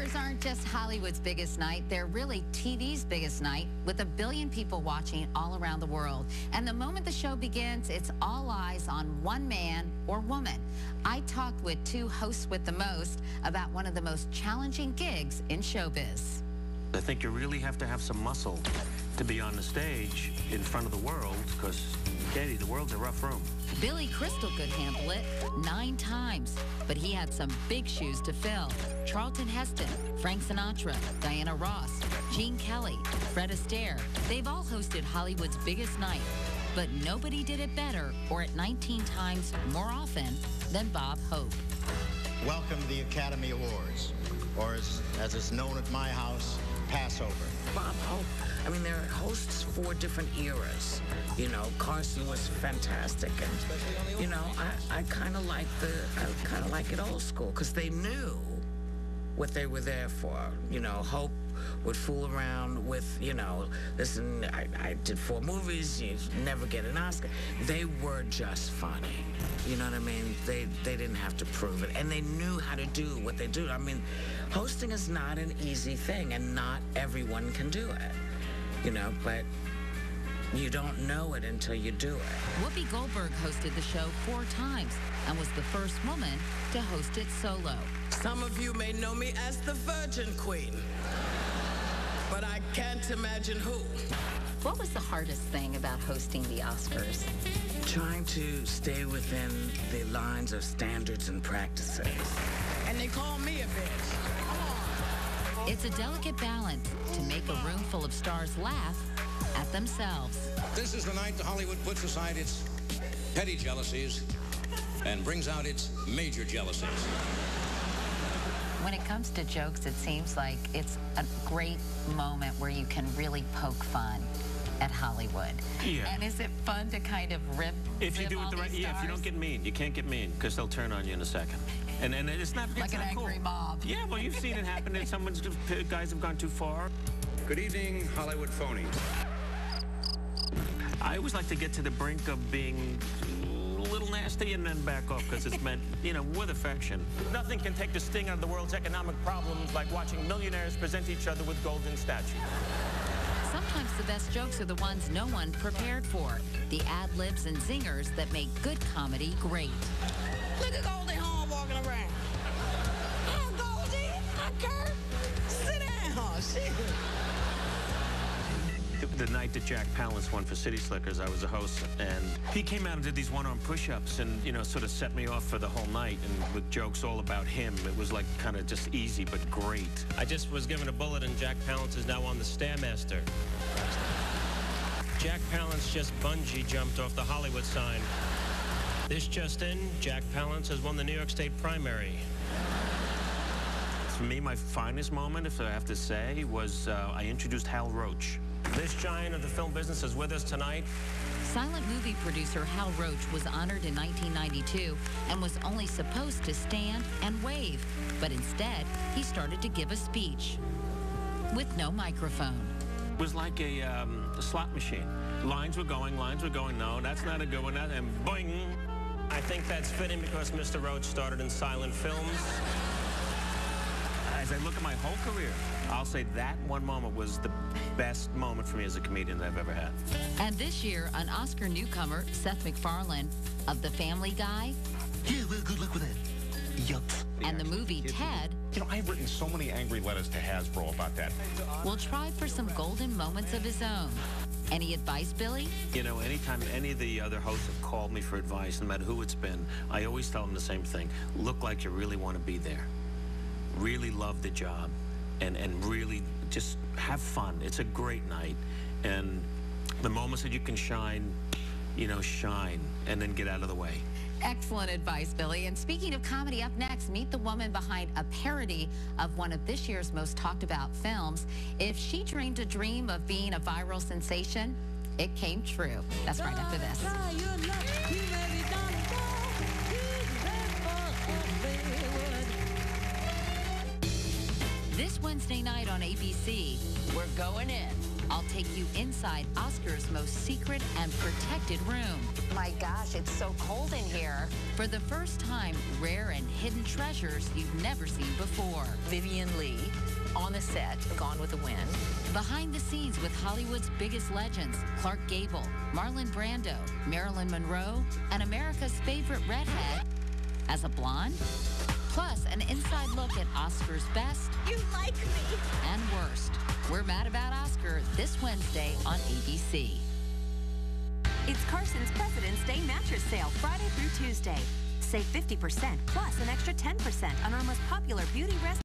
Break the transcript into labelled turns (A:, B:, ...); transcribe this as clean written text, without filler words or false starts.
A: Oscars aren't just Hollywood's biggest night. They're really TV's biggest night, with 1 billion people watching all around the world. And the moment the show begins, it's all eyes on one man or woman. I talked with two hosts with the most about one of the most challenging gigs in showbiz.
B: I think you really have to have some muscle to be on the stage in front of the world, because, Katie, the world's a rough room.
A: Billy Crystal could handle it 9 times, but he had some big shoes to fill. Charlton Heston, Frank Sinatra, Diana Ross, Gene Kelly, Fred Astaire, they've all hosted Hollywood's biggest night, but nobody did it better or at 19 times more often than Bob Hope.
C: Welcome to the Academy Awards, or as it's known at my house, Passover.
D: Bob Hope, I mean, they're hosts for different eras. You know, Carson was fantastic, and you know, I kind of like it old school because they knew what they were there for. You know, Hope would fool around with, you know, listen, I did 4 movies, you never get an Oscar. They were just funny. You know what I mean? They didn't have to prove it. And they knew how to do what they do. I mean, hosting is not an easy thing, and not everyone can do it. You know, but you don't know it until you do it.
A: Whoopi Goldberg hosted the show 4 times and was the first woman to host it solo.
E: Some of you may know me as the Virgin Queen, but I can't imagine who.
A: What was the hardest thing about hosting the Oscars?
D: Trying to stay within the lines of standards and practices.
E: And they call me a bitch.
A: It's a delicate balance to make a room full of stars laugh at themselves.
F: This is the night that Hollywood puts aside its petty jealousies and brings out its major jealousies.
A: When it comes to jokes, it seems like it's a great moment where you can really poke fun at Hollywood.
B: Yeah.
A: And is it fun to kind of rip
B: If you do it the right, yeah, if you don't get mean, you can't get mean, because they'll turn on you in a second. And it's not
A: like an angry mob.
B: Yeah, well, you've seen it happen, and guys have gone too far.
F: Good evening, Hollywood phonies.
B: I always like to get to the brink of being a little nasty and then back off, because it's meant, you know, with affection.
G: Nothing can take the sting out of the world's economic problems like watching millionaires present each other with golden statues.
A: Sometimes the best jokes are the ones no one prepared for. The ad-libs and zingers that make good comedy great.
E: Look at Goldie Hawn walking around. Oh, Goldie, hi, Kurt. Sit down. Shit.
B: The night that Jack Palance won for City Slickers, I was a host, and he came out and did these one-arm push-ups and, you know, sort of set me off for the whole night, and with jokes all about him. It was like kind of just easy but great.
G: I just was given a bullet, and Jack Palance is now on the Stairmaster. Jack Palance just bungee jumped off the Hollywood sign. This just in, Jack Palance has won the New York State primary.
B: For me, my finest moment, if I have to say, was I introduced Hal Roach.
G: This giant of the film business is with us tonight.
A: Silent movie producer Hal Roach was honored in 1992 and was only supposed to stand and wave. But instead, he started to give a speech with no microphone.
B: It was like a slot machine. Lines were going, no, that's not a good one, and boing.
G: I think that's fitting because Mr. Roach started in silent films.
B: As I look at my whole career, I'll say that one moment was the best moment for me as a comedian that I've ever had.
A: And this year, an Oscar newcomer, Seth MacFarlane, of The Family Guy.
H: Yeah, well, good luck with that. Yup.
A: And the movie Ted.
I: You know, I've written so many angry letters to Hasbro about that.
A: Will try for some golden moments of his own. Any advice, Billy?
B: You know, anytime any of the other hosts have called me for advice, no matter who it's been, I always tell them the same thing. Look like you really want to be there. Really love the job, and really just have fun. It's a great night, and the moments that you can shine, you know, shine, and then get out of the way.
A: Excellent advice, Billy. And speaking of comedy, up next, meet the woman behind a parody of one of this year's most talked about films. If she dreamed a dream of being a viral sensation, it came true. That's right after this. This Wednesday night on ABC, we're going in I'll take you inside Oscar's most secret and protected room.
J: My gosh, it's so cold in here.
A: For the first time, rare and hidden treasures you've never seen before.
J: Vivian Lee on the set, Gone with the Wind.
A: Behind the scenes with Hollywood's biggest legends, Clark Gable, Marlon Brando, Marilyn Monroe, and America's favorite redhead as a blonde. Plus, an inside look at Oscar's best.
K: You like me.
A: And worst. We're Mad About Oscar this Wednesday on ABC.
K: It's Carson's President's Day mattress sale Friday through Tuesday. Save 50% plus an extra 10% on our most popular beauty rest.